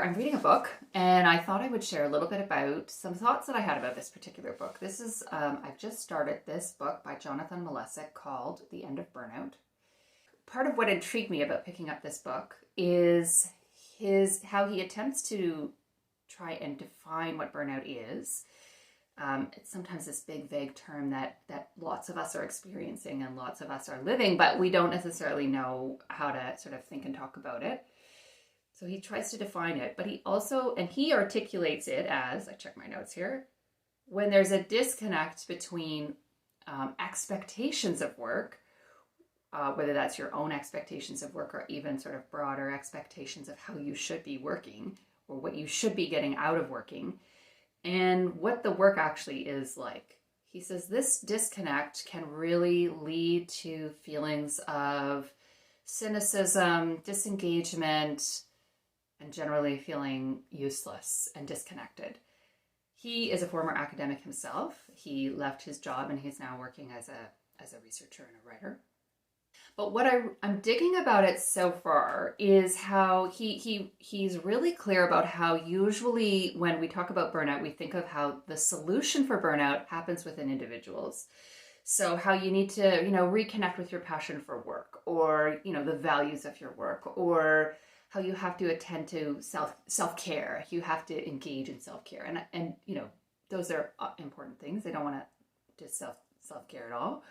I'm reading a book, and I thought I would share a little bit about some thoughts that I had about this particular book. This is, I've just started this book by Jonathan Malesic called The End of Burnout. Part of what intrigued me about picking up this book is how he attempts to try and define what burnout is. It's sometimes this big, vague term that lots of us are experiencing and lots of us are living, but we don't necessarily know how to sort of think and talk about it. So he tries to define it, but he articulates it as, I check my notes here, when there's a disconnect between expectations of work, whether that's your own expectations of work or even sort of broader expectations of how you should be working or what you should be getting out of working, and what the work actually is like. He says this disconnect can really lead to feelings of cynicism, disengagement, and generally feeling useless and disconnected. He is a former academic himself. He left his job and he's now working as a researcher and a writer. But what I'm digging about it so far is how he's really clear about how usually when we talk about burnout, we think of how the solution for burnout happens within individuals. So how you need to, reconnect with your passion for work, or, the values of your work, or how you have to attend to self-care. You have to engage in self-care. And those are important things. They don't want to do self-care at all.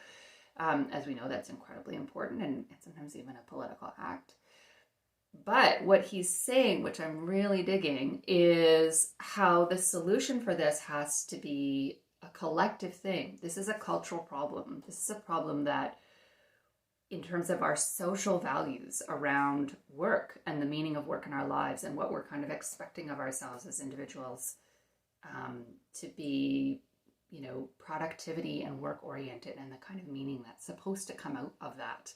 As we know, that's incredibly important and sometimes even a political act. But what he's saying, which I'm really digging, is how the solution for this has to be a collective thing. This is a cultural problem. This is a problem that, in terms of our social values around work and the meaning of work in our lives and what we're kind of expecting of ourselves as individuals, to be productivity and work oriented, and the kind of meaning that's supposed to come out of that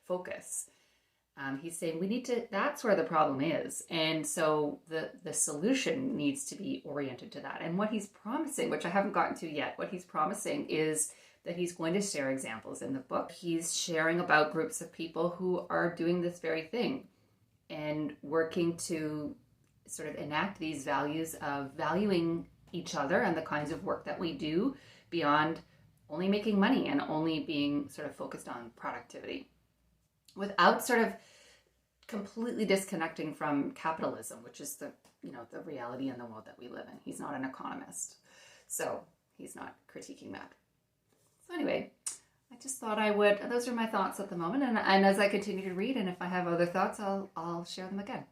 focus. He's saying that's where the problem is. And so the solution needs to be oriented to that. And what he's promising, which I haven't gotten to yet, what he's promising is that he's going to share examples in the book. He's sharing about groups of people who are doing this very thing and working to sort of enact these values of valuing each other and the kinds of work that we do beyond only making money and only being sort of focused on productivity, without sort of completely disconnecting from capitalism, which is the reality in the world that we live in. He's not an economist, so he's not critiquing that. So anyway, I just thought those are my thoughts at the moment, and as I continue to read, and if I have other thoughts, I'll share them again.